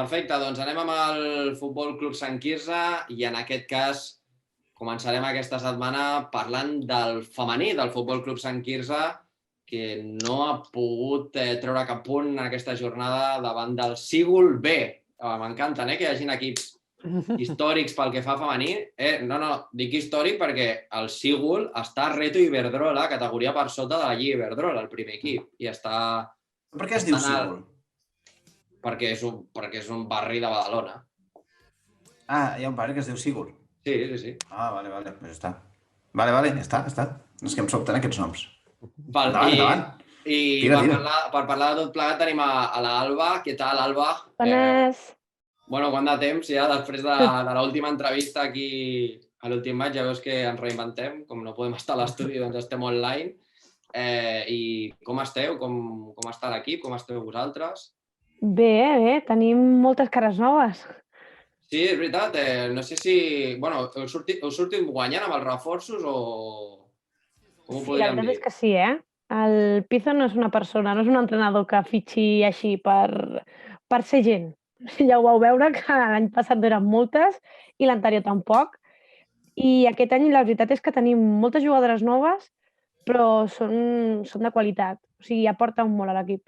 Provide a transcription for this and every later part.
Perfecte, doncs anem amb el Futbol Club Sant Quirze i en aquest cas començarem aquesta setmana parlant del femení del Futbol Club Sant Quirze, que no ha pogut treure cap punt en aquesta jornada davant del Sígol B. M'encanten que hi hagin equips històrics pel que fa a femení. No, dic històric perquè el Sígol està a Reto Iberdrola, categoria per sota de la Lliga Iberdrola, el primer equip. I està... Per què es diu Sígol? Perquè és un barri de Badalona. Hi ha un barri que es diu Sígol. Sí. Vale, pues està. Vale, està. És que em sobten aquests noms. Endavant. I per parlar de tot plegat tenim a l'Alba. Què tal, Alba? Bones. Quant de temps ja després de l'última entrevista aquí a l'últim maig, ja veus que ens reinventem, com no podem estar a l'estudi, doncs estem online. I com esteu? Com està l'equip? Com esteu vosaltres? Bé, tenim moltes cares noves. Sí, és veritat. No sé si... Heu sortit guanyant amb els reforços o... Com ho podríem dir? La veritat és que sí, El Pizzo no és una persona, no és un entrenador que fitxi així per ser gent. Ja ho vau veure, que l'any passat no eren moltes i l'anterior tampoc. I aquest any la veritat és que tenim moltes jugadores noves, però són de qualitat. O sigui, aporten molt a l'equip.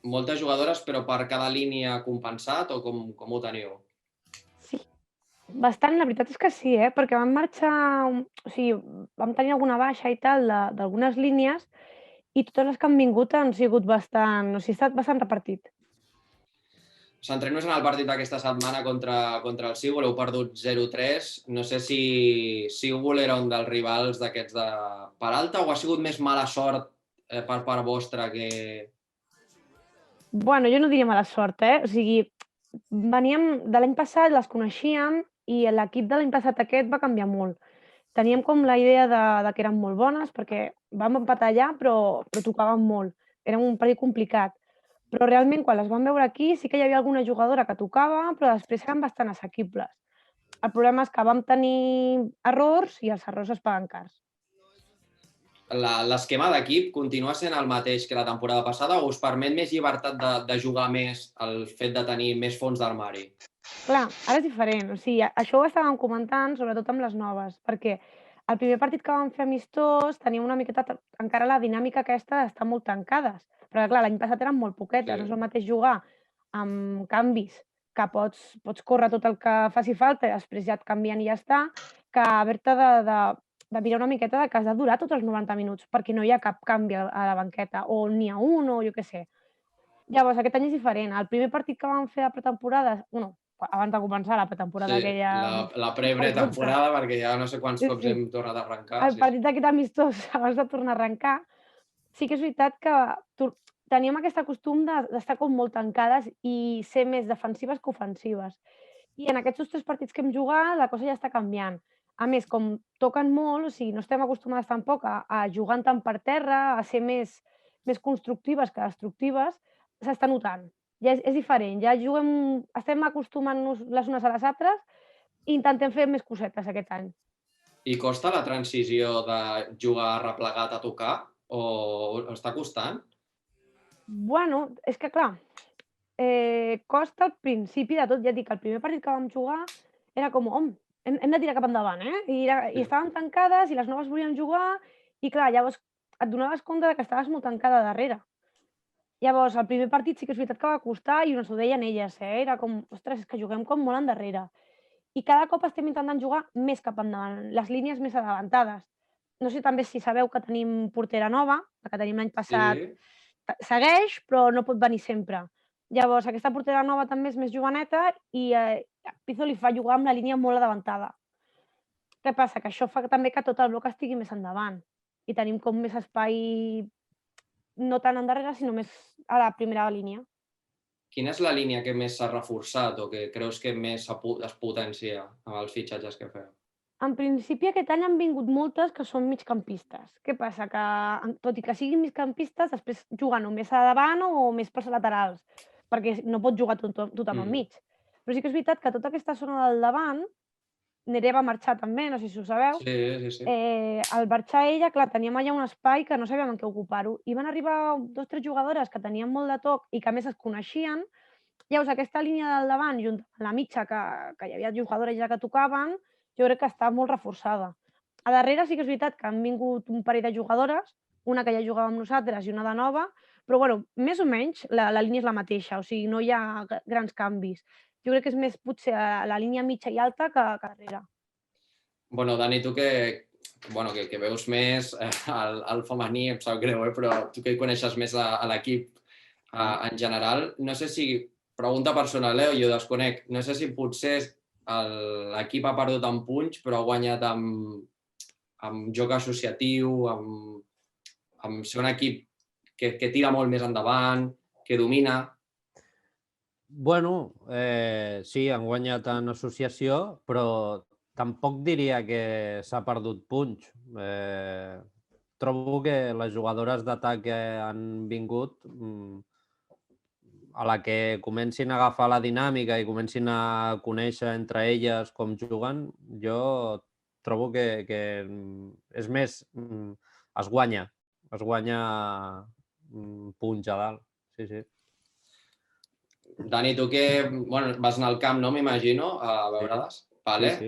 Moltes jugadores, però per cada línia compensat o com ho teniu? Sí, bastant. La veritat és que sí, perquè vam marxar... O sigui, vam tenir alguna baixa i tal d'algunes línies i totes les que han vingut han sigut bastant... O sigui, ha estat bastant repartit. Centrem-nos en el partit d'aquesta setmana contra el Sígol. Heu perdut 0-3. No sé si Sígol era un dels rivals d'aquests de Peralta o ha sigut més mala sort per part vostra que... Bueno, jo no diria mala sort, O sigui, veníem de l'any passat, les coneixíem i l'equip de l'any passat aquest va canviar molt. Teníem com la idea de que eren molt bones perquè vam empatar allà però tocaven molt. Era un partit complicat. Però realment quan les vam veure aquí sí que hi havia alguna jugadora que tocava però després eren bastant assequibles. El problema és que vam tenir errors i els errors es paguen cars. L'esquema d'equip continua sent el mateix que la temporada passada o us permet més llibertat de jugar més el fet de tenir més fons d'armari? Clar, ara és diferent. O sigui, això ho estàvem comentant, sobretot amb les noves, perquè el primer partit que vam fer amistós teníem una miqueta encara la dinàmica aquesta d'estar molt tancades. Però clar, l'any passat eren molt poquetes. Sí. No és el mateix jugar amb canvis que pots córrer tot el que faci falta i després ja et canvien i ja està, que haver-te de mirar una miqueta de que has de durar tots els 90 minuts perquè no hi ha cap canvi a la banqueta o n'hi ha un o jo què sé. Llavors, aquest any és diferent. El primer partit que vam fer de pretemporada, abans de començar la pretemporada aquella... La pretemporada, perquè ja no sé quants cops hem tornat a arrencar. El partit d'aquest amistós, abans de tornar a arrencar, sí que és veritat que teníem aquest costum d'estar com molt tancades i ser més defensives que ofensives. I en aquests 3 partits que hem jugat, la cosa ja està canviant. A més, com toquen molt, o sigui, no estem acostumades tampoc a jugar tant per terra, a ser més constructives que destructives, s'està notant. Ja és diferent, ja estem acostumant-nos les unes a les altres i intentem fer més cosetes aquest any. I costa la transició de jugar replegat a tocar o està costant? Bueno, és que clar, costa al principi de tot. Ja et dic, el primer partit que vam jugar era com, hem de tirar cap endavant, I estàvem tancades i les noves volien jugar i clar, llavors et donaves compte que estaves molt tancada darrere. Llavors, el primer partit sí que és veritat que va costar i ens ho deien elles, Era com, ostres, és que juguem com molt endarrere. I cada cop estem intentant jugar més cap endavant, les línies més adavantades. No sé també si sabeu que tenim portera nova, la que tenim l'any passat, segueix, però no pot venir sempre. Llavors, aquesta portera nova també és més joveneta i Pizzo li fa jugar amb la línia molt adavantada. Què passa? Que això fa també que tot el bloc estigui més endavant i tenim com més espai no tant endarrere, sinó més a la primera línia. Quina és la línia que més s'ha reforçat o que creus que més es potencia amb els fitxatges que feu? En principi aquest any han vingut moltes que són migcampistes. Què passa? Que tot i que siguin migcampistes, després juguen o més a davant o més pels laterals, perquè no pot jugar tothom enmig. Però sí que és veritat que tota aquesta zona del davant, Nerea va marxar també, no sé si ho sabeu. Sí. Al marxar ella, clar, teníem allà un espai que no sabíem en què ocupar-ho. I van arribar 2 o 3 jugadores que tenien molt de toc i que a més es coneixien Llavors, aquesta línia del davant, junt amb la mitja, que hi havia jugadores ja que tocaven, jo crec que està molt reforçada. A darrere sí que és veritat que han vingut un parell de jugadores, una que ja jugava amb nosaltres i una de nova, però bueno, més o menys la línia és la mateixa, o sigui, no hi ha grans canvis. Jo crec que és més potser a la línia mitja i alta que darrere. Bueno, Dani, tu que veus més el femení, em sap greu, però tu que coneixes més a l'equip en general, no sé si, pregunta personal, jo desconec, no sé si potser l'equip ha perdut en punys, però ha guanyat amb joc associatiu, amb ser un equip que tira molt més endavant, que domina. Bueno, sí, han guanyat en associació, però tampoc diria que s'ha perdut punys. Trobo que les jugadores d'atac que han vingut, a la que comencin a agafar la dinàmica i comencin a conèixer entre elles com juguen, jo trobo que és més, es guanya punts a dalt. Sí, sí. Dani, tu que vas anar al camp, no? M'imagino, a veure-les. Vale. Sí.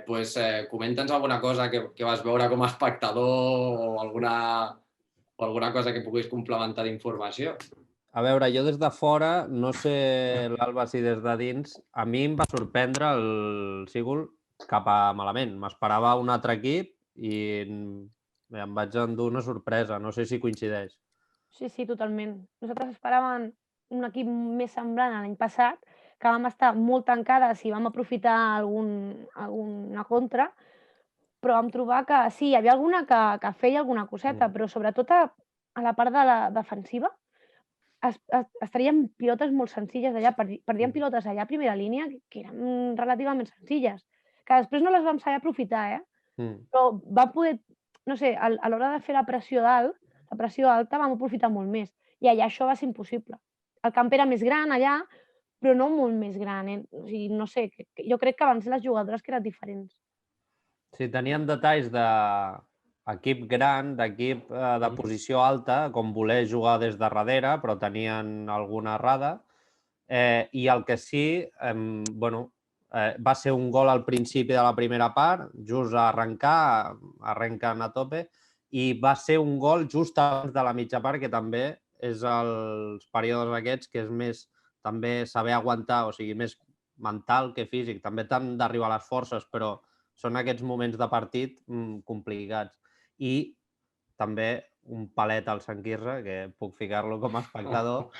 Pues comenta'ns alguna cosa que vas veure com a espectador o alguna cosa que puguis complementar d'informació. A veure, jo des de fora, no sé l'Alba si des de dins, a mi em va sorprendre el Sigul cap a malament. M'esperava un altre equip i em vaig endur una sorpresa. No sé si coincideix. Sí, totalment. Nosaltres esperàvem un equip més semblant a l'any passat, que vam estar molt tancades i vam aprofitar alguna contra, però vam trobar que sí, hi havia alguna que feia alguna coseta, però sobretot a la part de la defensiva es traien pilotes molt senzilles d'allà, perdien pilotes allà a primera línia que eren relativament senzilles, que després no les vam saber aprofitar, però vam poder, no sé, a l'hora de fer la pressió alta vam aprofitar molt més, i allà això va ser impossible. El camp era més gran allà, però no molt més gran. O sigui, no sé, jo crec que van ser les jugadores que eren diferents. Sí, tenien detalls d'equip gran, d'equip de posició alta, com voler jugar des de darrere, però tenien alguna errada. I el que sí, va ser un gol al principi de la primera part, just a arrencar, arrenquen a tope, i va ser un gol just abans de la mitja part, que també és els períodes aquests que és més també saber aguantar, o sigui, més mental que físic. També t'han d'arribar les forces, però són aquests moments de partit complicats. I també un palet al Sant Quirze, que puc ficar-lo com a espectador.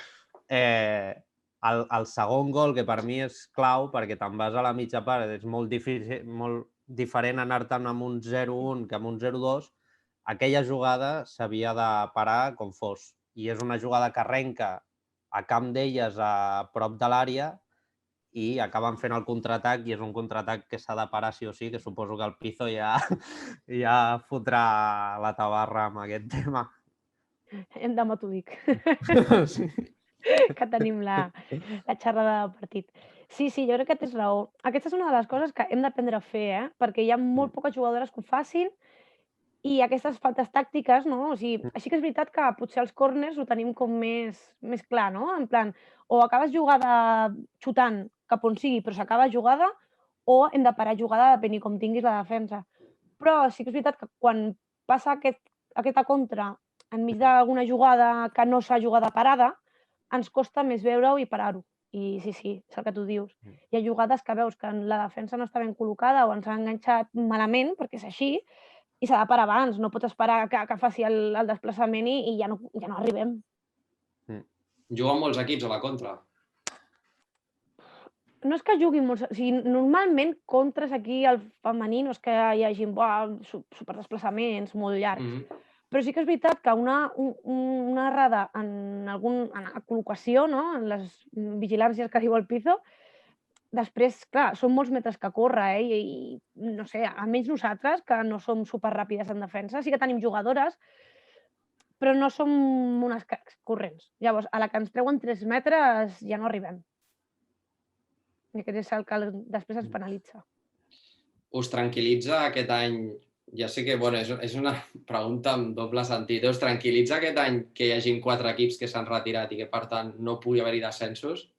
El segon gol, que per mi és clau, perquè te'n vas a la mitja part, és molt diferent anar-te'n amb un 0-1 que amb un 0-2, aquella jugada s'havia de parar com fos. I és una jugada que arrenca a camp d'elles a prop de l'àrea i acaben fent el contraatac, i és un contraatac que s'ha de parar sí o sí, que suposo que el Pizzo ja fotrà la tabarra amb aquest tema. Hem de metòdic. Sí. Que tenim la xerrada del partit. Sí, jo crec que tens raó. Aquesta és una de les coses que hem d'aprendre a fer, perquè hi ha molt poques jugadores que ho facin, i aquestes faltes tàctiques, no? O sigui, així que és veritat que potser els córners ho tenim com més clar, no? En plan, o acabes jugada xutant cap on sigui, però s'acaba jugada, o hem de parar jugada depenent com tinguis la defensa. Però sí que és veritat que quan passa aquesta contra enmig d'alguna jugada que no s'ha jugada parada, ens costa més veure-ho i parar-ho. I sí, és el que tu dius. Hi ha jugades que veus que la defensa no està ben col·locada o ens ha enganxat malament, perquè és així, i s'ha de parar abans, no pots esperar que faci el desplaçament i ja no arribem. Juguen molts equips a la contra. No és que juguin molts... O sigui, normalment, contres aquí al femení no és que hi hagi superdesplaçaments molt llargs. Però sí que és veritat que una errada en la col·locació, no? En les vigilàncies que diu el Pizzo, després, clar, són molts metres que córrer, i no sé, almenys nosaltres, que no som superràpides en defensa, sí que tenim jugadores, però no som unes corrents. Llavors, a la que ens treuen 3 metres ja no arribem. I aquest és el que després ens penalitza. Us tranquil·litza aquest any, ja sé que és una pregunta amb doble sentit, us tranquil·litza aquest any que hi hagin 4 equips que s'han retirat i que, per tant, no pugui haver-hi descensos?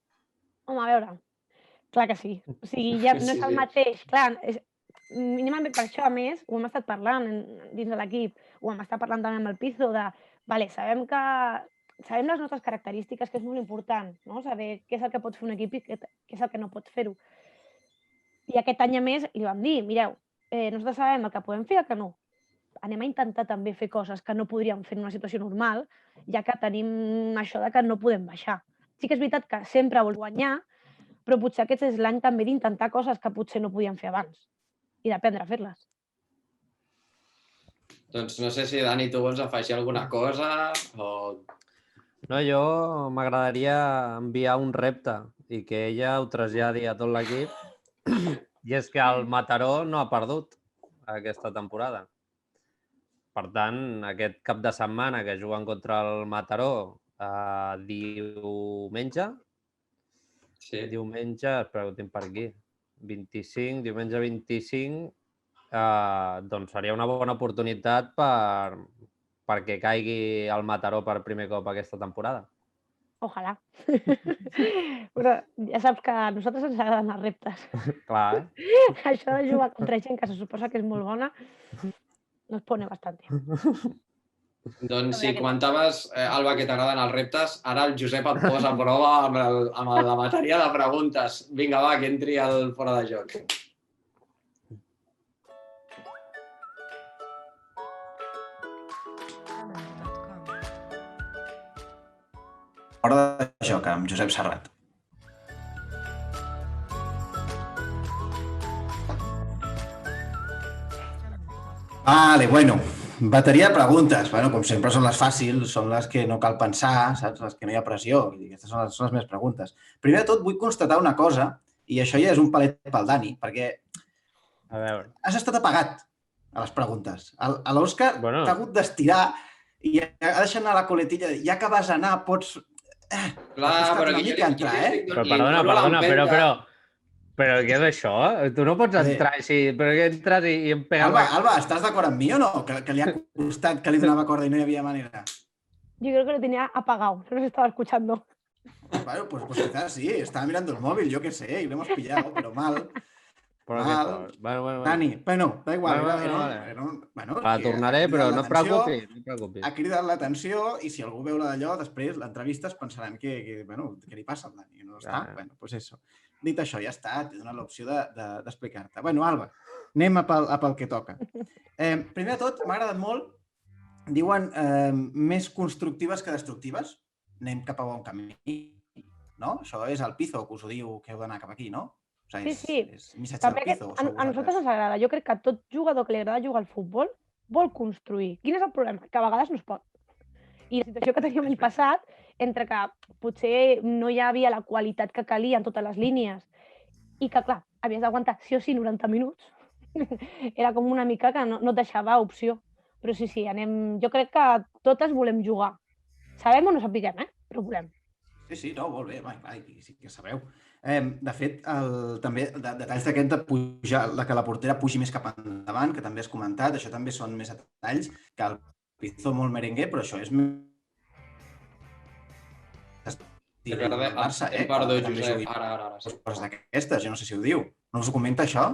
Home, a veure, clar que sí. O sigui, ja no és el mateix. Clar, mínimament per això, a més, ho hem estat parlant dins de l'equip, ho hem estat parlant també amb el Pizzo, vale, sabem les nostres característiques, que és molt important, no? Saber què és el que pot fer un equip i què és el que no pot fer-ho. I aquest any, a més, li vam dir, mireu, nosaltres sabem el que podem fer i el que no. Anem a intentar també fer coses que no podríem fer en una situació normal, ja que tenim això de que no podem baixar. Sí que és veritat que sempre vols guanyar, però potser aquest és l'any també d'intentar coses que potser no podíem fer abans i d'aprendre a fer-les. Doncs no sé si, Dani, tu vols afegir alguna cosa o... No, jo m'agradaria enviar un repte i que ella ho traslladi a tot l'equip, i és que el Mataró no ha perdut aquesta temporada. Per tant, aquest cap de setmana que juguen contra el Mataró diumenge, espera que ho tinc per aquí, 25, diumenge 25, doncs seria una bona oportunitat perquè caigui el Mataró per primer cop aquesta temporada. Ojalà. Però ja saps que a nosaltres ens agraden els reptes. Clar, Això de jugar contra gent que se suposa que és molt bona nos pone bastante. Doncs si comentaves, Alba, que t'agraden els reptes, ara el Josep et posa a prova amb la bateria de preguntes. Vinga, va, que entri al fora de joc. Fora de joc amb Josep Serrat. Vale, bueno, bateria de preguntes. Bueno, com sempre són les fàcils, són les que no cal pensar, saps? Les que no hi ha pressió. Aquestes són les meves preguntes. Primer de tot, vull constatar una cosa, i això ja és un palet pel Dani, perquè a veure. Has estat apagat a les preguntes. L'Òscar t'ha hagut d'estirar i ha deixat anar la coletilla. Ja que vas anar, pots... Clar, però una mica entrar, Però perdona, però què és això? Tu no pots entrar així, però que entres i em pegues... Alba, estàs d'acord amb mi o no? Que li ha costat que li donava corda i no hi havia manera. Yo creo que lo tenía apagado, no nos estaba escuchando. Bueno, pues quizás sí, estaba mirando el móvil, yo qué sé, y lo hemos pillado, pero mal. Bueno. Dani, bueno, da igual. Bueno, la tornaré, però no et preocupis. Ha cridat l'atenció i si algú veu la d'allò, després l'entrevista es pensaran que li passa al Dani. No està? Bueno, pues eso. Dit això, ja està, t'he donat l'opció d'explicar-te. Bueno, Alba, anem a pel que toca. Primer de tot, m'ha agradat molt, diuen més constructives que destructives. Anem cap a bon camí, no? Això és el Pizzo, que us ho diu que heu d'anar cap aquí, no? O sigui, Sí. és missatge del Pizzo. A nosaltres ens agrada. Jo crec que tot jugador que li agrada jugar al futbol vol construir. Quin és el problema? Que a vegades no es pot. I la situació que teníem l'any passat, entre que potser no hi havia la qualitat que calia en totes les línies i que, clar, havies d'aguantar sí o sí 90 minuts, era com una mica que no et deixava opció. Però sí, jo crec que totes volem jugar. Sabem o no sapiguem, però volem. Sí, no, molt bé, sí que sabeu. De fet, també detalls d'aquest de pujar, que la portera pugi més cap endavant, que també has comentat, això també són més detalls, que el Pizzo molt merengue, però això és Barça, Perdó, Josep, ara. Coses d'aquestes, jo no sé si ho diu. No us ho comenta això?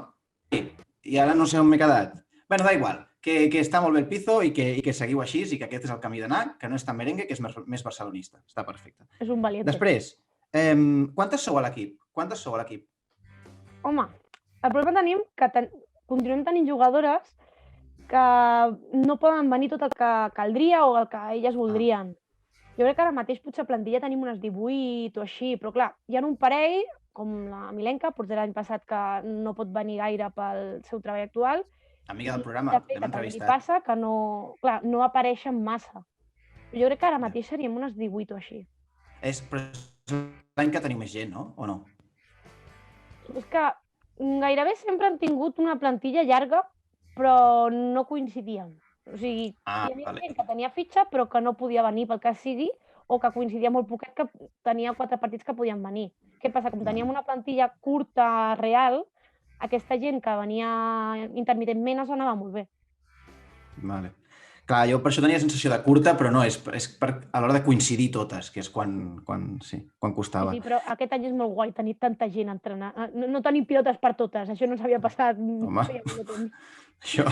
I ara no sé on m'he quedat. Bé, da igual, que està molt bé el Pizzo i que seguiu així i que aquest és el camí d'anar, que no és tan merengue, que és més barcelonista. Està perfecte. És un valiente. Després, quantes sou a l'equip? Home, el problema tenim que continuem tenint jugadores que no poden venir tot el que caldria o el que elles voldrien. Jo crec que ara mateix potser a plantilla tenim unes 18 o així, però clar, hi ha un parell, com la Milenka, portera l'any passat, que no pot venir gaire pel seu treball actual. Amiga del programa, l'hem entrevistat. I passa que no apareixen massa. Jo crec que ara mateix seríem unes 18 o així. És l'any que teniu més gent, no? O no? És que gairebé sempre han tingut una plantilla llarga, però no coincidíem. O sigui, hi havia gent que tenia fitxa però que no podia venir pel que sigui o que coincidia molt poquet que tenia 4 partits que podien venir. Què passa? Com teníem una plantilla curta, real, aquesta gent que venia intermitentment es anava molt bé. Vale. Clar, jo per això tenia sensació de curta, però no, és a l'hora de coincidir totes, que és quan costava. Sí, però aquest any és molt guai tenir tanta gent entrenant. No tenim pilotes per totes, això no s'havia passat. Home, feia molt de temps. això...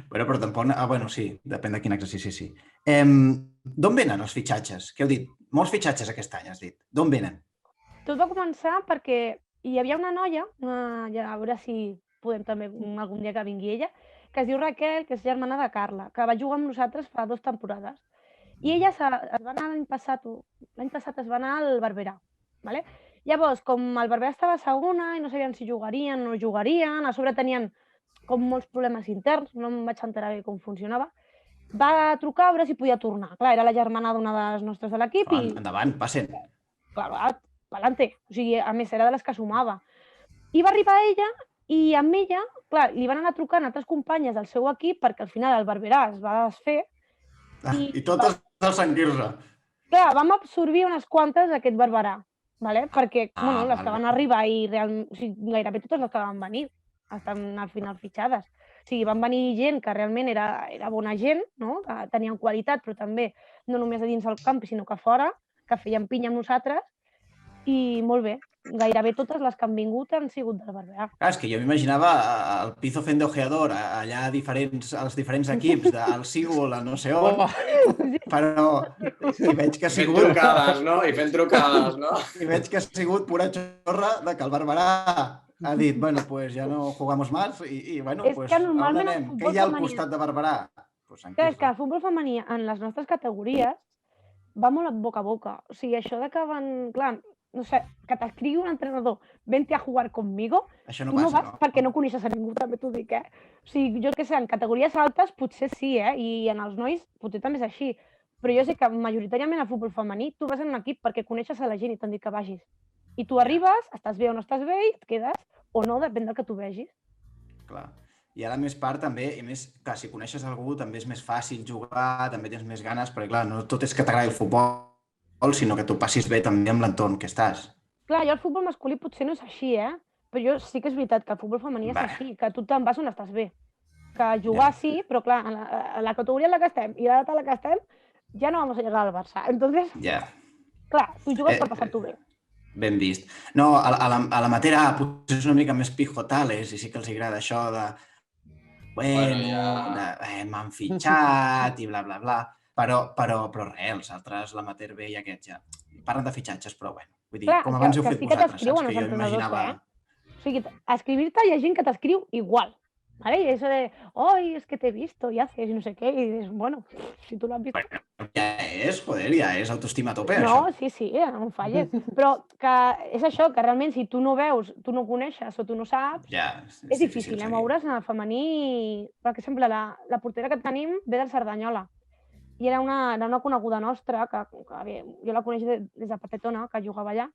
Però tampoc... Bueno, sí, depèn de quin exercici, sí. D'on venen els fitxatges? Què heu dit? Molts fitxatges aquest any, has dit. D'on venen? Tot va començar perquè hi havia una noia, ja a veure si podem també algun dia que vingui ella, que es diu Raquel, que és germana de Carla, que va jugar amb nosaltres fa 2 temporades. I ella es va anar l'any passat es va anar al Barberà. Vale? Llavors, com el Barberà estava a segona i no sabien si jugarien o no jugarien, a sobre tenien com molts problemes interns, no em vaig enterar bé com funcionava, va trucar a veure si podia tornar. Clar, era la germana d'una de les nostres de l'equip i... Endavant, passen. Clar, va, pa'lante. O sigui, a més, era de les que sumava. I va arribar ella i amb ella, clar, li van anar trucant altres companyes del seu equip perquè al final el Barberà es va desfer. I totes del Sant Quirze. Clar, vam absorbir unes quantes d'aquest Barberà, ¿vale? Perquè les que van arribar i gairebé totes les que van venir estan al final fitxades. O sigui, van venir gent que realment era bona gent, no? Que tenien qualitat, però també no només a dins del camp, sinó que fora, que feien pinya amb nosaltres. I molt bé, gairebé totes les que han vingut han sigut del Barberà. Clar, és que jo m'imaginava el Pizo fent d'ojeador allà als diferents equips, al Sigul, al no sé on, però i veig que ha sigut... Fent trucades, no? I fent trucades, no? I veig que ha sigut pura xorra de que el Barberà ha dit, bueno, pues ja no jugamos más i bueno, pues on anem? Què hi ha al costat de Barberà? Clar, és que el futbol femení en les nostres categories va molt boca a boca. O sigui, això de que van... Clar, no sé, que t'escrigui un entrenador, vente a jugar conmigo, això no tu no passa, vas perquè no coneixes a ningú, també t'ho dic, O sigui, jo què sé, en categories altes potser sí, i en els nois potser també és així, però jo sé que majoritàriament al futbol femení tu vas en un equip perquè coneixes a la gent i t'han dit que vagis. I tu arribes, estàs bé o no estàs bé i et quedes, o no, depèn del que tu vegis. Clar. I ara, més part, també, i més, clar, si coneixes algú, també és més fàcil jugar, també tens més ganes, perquè, clar, no tot és que t'agradi el futbol, sinó que tu passis bé també amb l'entorn que estàs. Clar, jo el futbol masculí potser no és així, però jo sí que és veritat que el futbol femení és així, que tu te'n vas on estàs bé. Que jugar sí, però clar, a la categoria en la que estem i a la data en la que estem, ja no vamos a llegar al Barça. Entonces, clar, tu jugues per passar-t'ho bé. Ben vist. No, a l'amateur A potser és una mica més pijotales i sí que els agrada això de m'han fitxat i bla, bla, bla. Però res, els altres, l'amateur B i aquests ja parlen de fitxatges, però bueno. Vull dir, com abans heu fet vosaltres, saps? Que jo m'imaginava... O sigui, a escribir-te hi ha gent que t'escriu igual. ¿Vale? Y eso de, hoy es que te he visto y haces y no sé qué, y dices, bueno, si tú lo has visto... Bueno, ja és autoestima a tope, no, això. Sí, no em falles. Però que és això, que realment si tu no veus, tu no coneixes o tu no saps, és difícil moure's en el femení. Per exemple, la portera que tenim ve del Cerdanyola. I era una coneguda nostra, que jo la coneix des de Patetona, que jugava allà,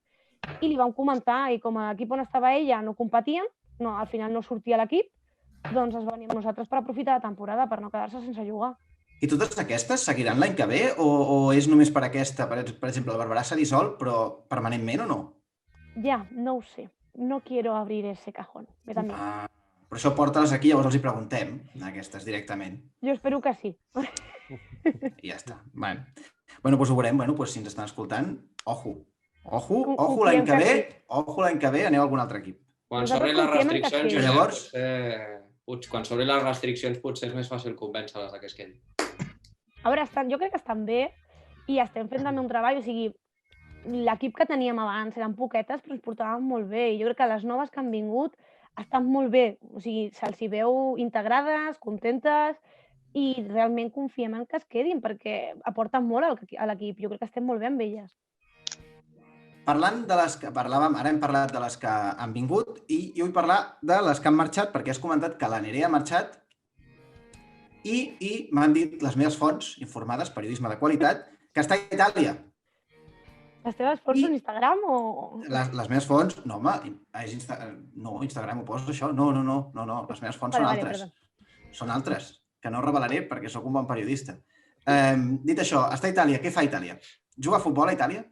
i li vam comentar, i com a l'equip on estava ella no competien, al final no sortia l'equip, doncs es va venir amb nosaltres per aprofitar la temporada, per no quedar-se sense jugar. I totes aquestes seguiran l'any que ve o és només per aquesta? Per exemple, el Barberà s'ha dissolt, però permanentment o no? Ja, no ho sé. No quiero abrir ese cajón. Però això porta-les aquí, llavors els hi preguntem, aquestes directament. Jo espero que sí. I ja està. Bueno, doncs ho veurem. Bueno, si ens estan escoltant, ojo l'any que ve aneu a algun altre equip. Quan s'obrin les restriccions, llavors... Quan s'obrin les restriccions potser és més fàcil convèncer-les que es quedin. A veure, jo crec que estan bé i estem fent també un treball, o sigui, l'equip que teníem abans eren poquetes però ens portàvem molt bé i jo crec que les noves que han vingut estan molt bé, o sigui, se'ls hi veu integrades, contentes i realment confiem en que es quedin perquè aporten molt a l'equip, jo crec que estem molt bé amb elles. Parlant de les que parlàvem, ara hem parlat de les que han vingut i jo vull parlar de les que han marxat perquè has comentat que la Nerea ha marxat i m'han dit les meves fonts informades, periodisme de qualitat, que està a Itàlia. Les teves fonts són Instagram o...? Les meves fonts... No, home, no, Instagram ho poses això? No, les meves fonts són altres. Són altres, que no revelaré perquè sóc un bon periodista. Dit això, està a Itàlia. Què fa a Itàlia? Juga a futbol a Itàlia?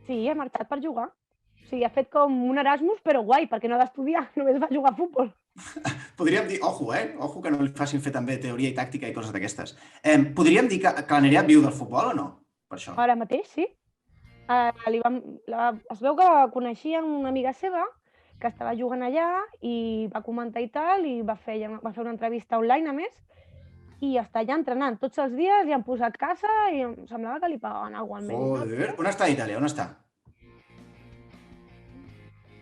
Sí, ha marxat per jugar. sigui, ha fet com un Erasmus, però guai, perquè no ha d'estudiar, només va jugar a futbol. Podríem dir, ojo, ojo que no li facin fer també teoria i tàctica i coses d'aquestes. Podríem dir que la Nerea viu del futbol o no? Per això. Ara mateix, sí. Es veu que coneixia una amiga seva que estava jugant allà i va comentar i tal, i va fer una entrevista online, a més, i està allà entrenant tots els dies, li han posat casa i em semblava que li pagaven alguna cosa al mes. Joder, on està Itàlia? On està?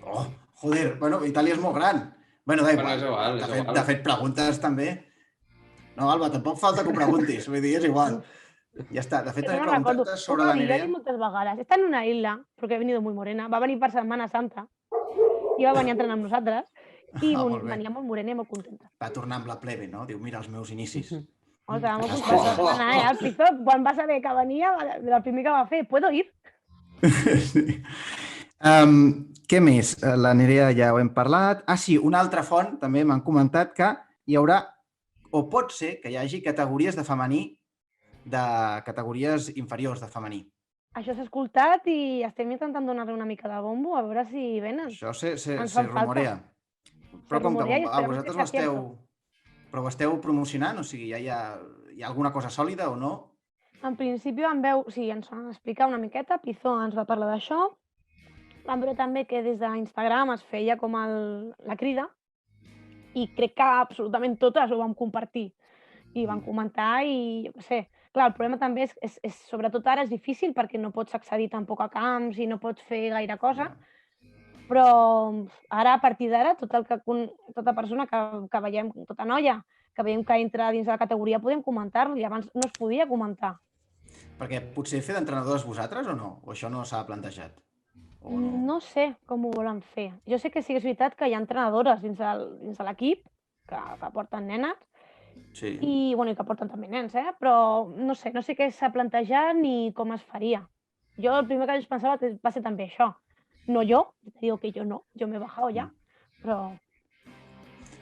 Oh, joder, bueno, Itàlia és molt gran. Bueno, da igual. Bueno, és igual, és igual. De fet, preguntes també. No, Alba, tampoc falta que ho preguntis, vull dir, és igual. Ja està, de fet, també preguntes sobre la Nerea. Yo moltes vegades. Está en una isla, porque he venido muy morena. Va venir per Setmana Santa i va venir a entrenar amb nosaltres i venia molt morena i molt contenta. Va tornar amb la plebe, no? Diu, mira els meus inicis. O sea, molt contenta. El Pizó, quan va saber que venia, el primer que va fer, ¿puedo ir? Sí. Què més? La Nerea ja ho hem parlat. Ah, sí, una altra font, també m'han comentat que hi haurà, o pot ser que hi hagi categories de femení, de categories inferiors de femení. Això s'ha escoltat i estem intentant donar-li una mica de bombo, a veure si venen. Això se rumorea. Però com que vosaltres ho esteu promocionant, o sigui, hi ha alguna cosa sòlida o no? En principi ens van explicar una miqueta, Pizó ens va parlar d'això, vam veure també que des d'Instagram es feia com la crida i crec que absolutament totes ho vam compartir i vam comentar i, no sé, clar, el problema també és sobretot ara és difícil perquè no pots accedir tampoc a camps i no pots fer gaire cosa, però ara, a partir d'ara, tota persona que veiem, tota noia, que veiem que entra dins de la categoria, podem comentar-lo i abans no es podia comentar. Perquè potser fer d'entrenadores vosaltres o no? O això no s'ha plantejat? No sé com ho volen fer. Jo sé que sí que és veritat que hi ha entrenadores dins de l'equip que porten nenes i que porten també nens, però no sé què s'ha plantejat ni com es faria. Jo el primer que vaig pensar va ser també això. No jo, digo que jo no, jo m'he bajado ja, però...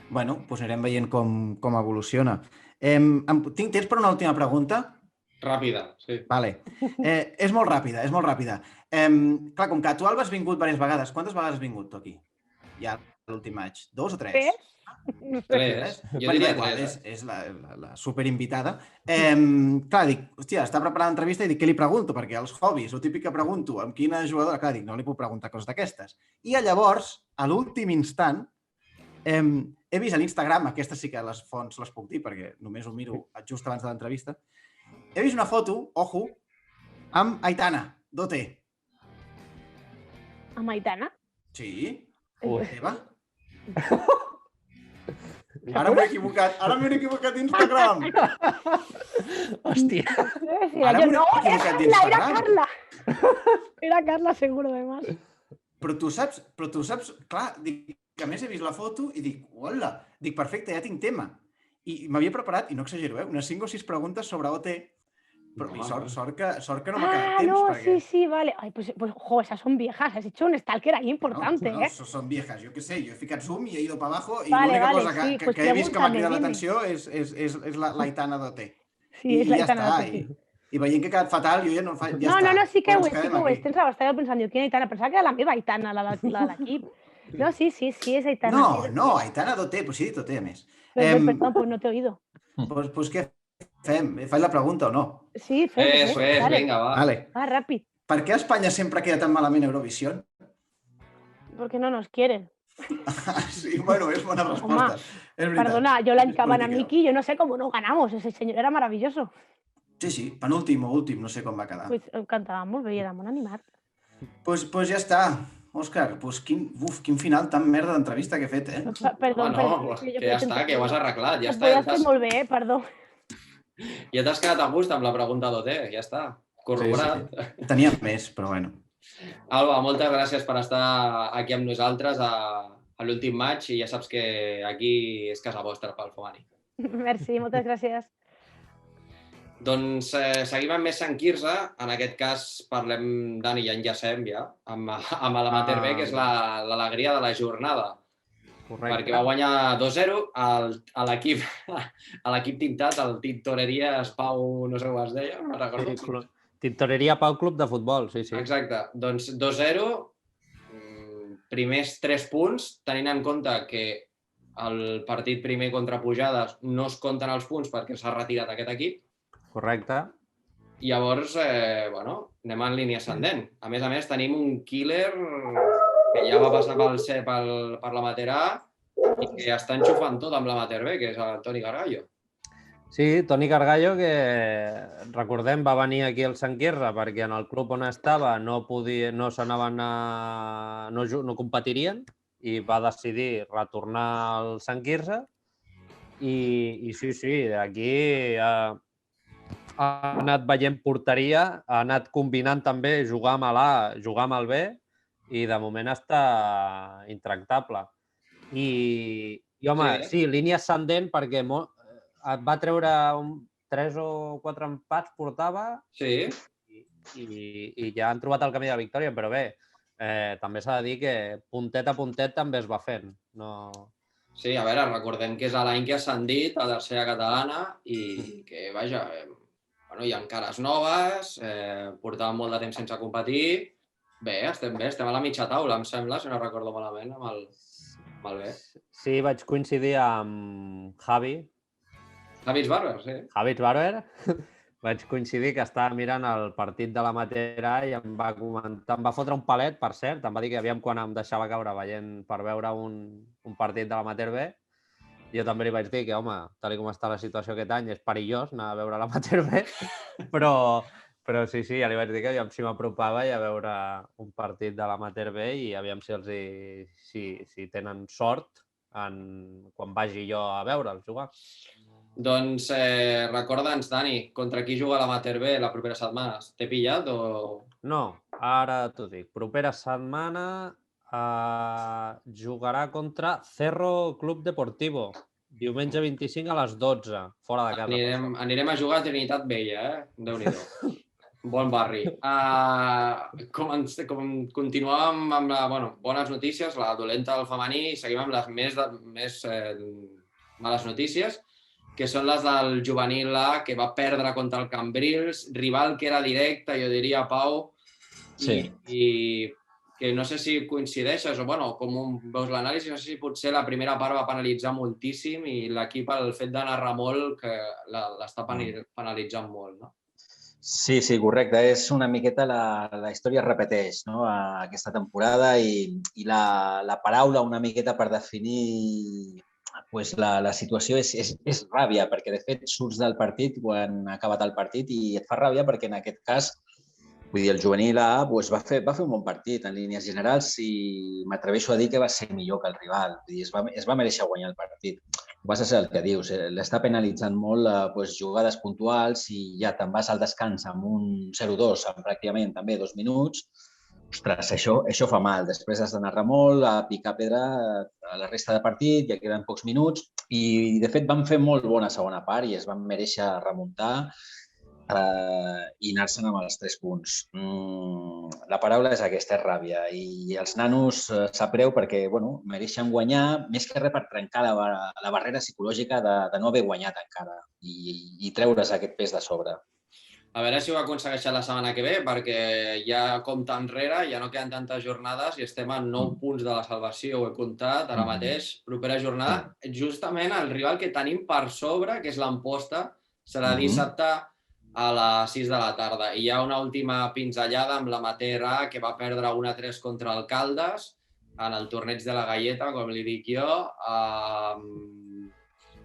Bueno, doncs anirem veient com evoluciona. Tinc temps per una última pregunta? Ràpida, sí. Vale. És molt ràpida, és molt ràpida. Clar, com que tu, Alba, has vingut diverses vegades. Quantes vegades has vingut tu aquí? Ja l'últim maig. 2 o 3? 3. 3. Jo diria 3. És la superinvitada. Clar, dic, hòstia, està preparant l'entrevista i dic, què li pregunto? Perquè els hobbies, el típic que pregunto, amb quina jugadora, clar, dic, no li puc preguntar coses d'aquestes. I llavors, a l'últim instant, he vist a l'Instagram, aquestes sí que les fonts les puc dir, perquè només ho miro just abans de l'entrevista, he vist una foto, ojo, amb Aitana, d'OT. Amb Aitana? Sí. Teva? Ara m'he equivocat d'Instagram. Hòstia. Ara m'he equivocat d'Instagram. Era Carla. Era Carla, seguro, además. Però tu saps, clar, dic, que a més he vist la foto i dic, hola, dic, perfecte, ja tinc tema. I m'havia preparat, i no exagero, unes 5 o 6 preguntes sobre OT, però sort que no m'ha quedat temps. No, perquè... sí, vale. Ay, pues, esas son viejas, has hecho un stalker ahí importante, no, son viejas, jo què sé, jo he ficat zoom i he ido para abajo i vale, l'única cosa sí, que he vist que m'ha cridat l'atenció és l'Aitana d'OT. Sí, és l'Aitana d'OT. I veient que ha quedat fatal, jo ja no fa... No, sí que ho és. Tens raó, estava pensant, diu, quina Aitana? Pensava que era la meva Aitana, la de l'equip. No, sí, és Aitana. No, Aitana d'OT, pues sí he dit OT, a més. Perdón, pues no t'he oído. Pues què fem? Faig la pregunta o no? Sí, fem. Vinga, va. Va, ràpid. Per què Espanya sempre queda tan malament a Eurovisión? Porque no nos quieren. Sí, bueno, es buena respuesta. Perdona, yo l'any que van a Miki, yo no sé cómo no ganamos. Ese señor era maravilloso. Sí, penúltim o últim, no sé com va quedar. Pues cantava molt bé i era molt animat. Pues ja està. Òscar, pues quin final tan merda d'entrevista que he fet, Perdó. Que ja està, que ho has arreglat. Ja està. Ho has fet molt bé, perdó. Ja t'has quedat a gust amb la pregunta d'OT, ja està. Corroborat. Sí. Tenia més, però bueno. Alba, moltes gràcies per estar aquí amb nosaltres a l'últim maig i ja saps que aquí és casa vostra pel femení. Merci, moltes gràcies. Doncs seguim amb més Sant Quirze. En aquest cas parlem, Dani, ja enllacem amb l'Amater B, que és l'alegria de la jornada. Correcte. Perquè va guanyar 2-0 a l'equip tintat, el Tintoreries Pau, no sé com es deia, no recordo. Tintoreria Pau Club de Futbol, sí. Exacte. Doncs 2-0, primers 3 punts, tenint en compte que el partit primer contra Pujades no es compten els punts perquè s'ha retirat aquest equip. Correcte. I llavors, anem en línia ascendent. A més, tenim un killer que ja va passar per l'amateur A i que està enxufant tot amb l'amateur B, que és el Toni Gargallo. Sí, Toni Gargallo, que recordem va venir aquí al Sant Quirze perquè en el club on estava no competirien i va decidir retornar al Sant Quirze i sí, aquí ha anat veient porteria, ha anat combinant també jugar amb l'A, jugar amb el B i de moment està intractable. I home, sí, línia ascendent perquè va treure 3 o 4 empats, portava, i ja han trobat el camí de la victòria, però bé, també s'ha de dir que puntet a puntet també es va fent. Sí, a veure, recordem que és l'any que ha ascendit a tercera catalana i que, vaja, hi ha cares noves, portàvem molt de temps sense competir. Bé, estem a la mitja taula, em sembla, si no recordo malament, amb el B. Sí, vaig coincidir amb Javi. Javi Barber, sí. Javi Barber. Vaig coincidir que estava mirant el partit de l'amateur A i em va comentar, em va fotre un palet, per cert, em va dir que aviam quan em deixava caure veient per veure un partit de l'amateur B. Jo també li vaig dir que, home, tal com està la situació aquest any, és perillós anar a veure l'amateur B, però sí, ja li vaig dir que aviam si m'apropava i a veure un partit de l'amateur B i aviam si tenen sort quan vagi jo a veure'ls jugar. Doncs recorda'ns, Dani, contra qui juga l'amateur B la propera setmana? T'he pillat o...? No, ara t'ho dic. Propera setmana jugarà contra Cerro Club Deportivo, diumenge 25 a les 12, fora de casa. Anirem a jugar a Trinitat Vella, Déu-n'hi-do. Bon barri. Continuàvem amb bones notícies, la dolenta del femení, i seguim amb les més males notícies, que són les del juvenil A, que va perdre contra el Cambrils, rival que era directe, jo diria, Pau, i que no sé si coincideixes o, com veus l'anàlisi, no sé si potser la primera part va penalitzar moltíssim i l'equip, el fet de narrar molt, que l'està penalitzant molt, no? Sí, correcte. És una miqueta la història es repeteix aquesta temporada i la paraula una miqueta per definir la situació és ràbia, perquè de fet surts del partit quan ha acabat el partit i et fa ràbia perquè en aquest cas, vull dir, el juvenil A va fer un bon partit en línies generals i m'atreveixo a dir que va ser millor que el rival. Vull dir, es va mereixer guanyar el partit. Vas a ser el que dius, l'està penalitzant molt jugades puntuals i ja te'n vas al descans amb un 0-2 en pràcticament també 2 minuts. Ostres, això fa mal. Després has d'anar molt, a picar pedra a la resta de partit, ja queden pocs minuts i de fet van fer molt bona segona part i es van mereixer remuntar i anar-se'n amb els 3 punts. La paraula és aquesta, és ràbia. I els nanos sap greu perquè mereixen guanyar, més que res per trencar la barrera psicològica de no haver guanyat encara i treure's aquest pes de sobre. A veure si ho aconsegueixen la setmana que ve, perquè ja compta enrere, ja no queden tantes jornades i estem a 9 punts de la salvació, ho he comptat ara mateix. Propera jornada, justament el rival que tenim per sobre, que és l'Amposta, serà dissabte a les 6 de la tarda. I hi ha una última pinzellada amb l'amateur A, que va perdre 1-3 contra el Caldes, en el torneig de la Galleta, com li dic jo,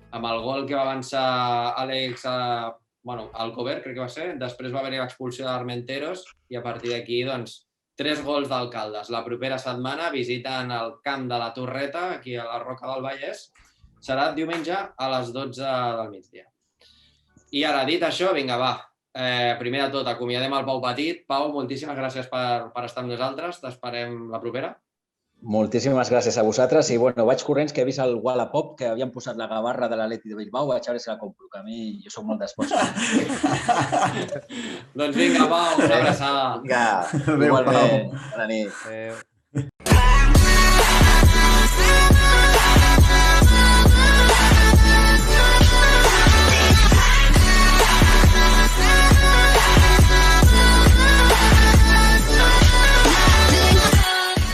amb el gol que va avançar Àlex Alcover, crec que va ser. Després va haver-hi l'expulsió d'Armenteros i a partir d'aquí, 3 gols del Caldes. La propera setmana visiten el camp de la Torreta, aquí a la Roca del Vallès. Serà diumenge a les 12 del migdia. I ara, dit això, vinga, va. Primer de tot, acomiadem el Pau Petit. Pau, moltíssimes gràcies per estar amb nosaltres. T'esperem la propera. Moltíssimes gràcies a vosaltres i vaig corrents que he vist el Wallapop que havien posat la gavarra de l'Atleti de Bilbao, vaig veure si la compro, que a mi jo soc molt d'esports. Doncs vinga, Pau, una abraçada. Vinga, igualment. Bona nit.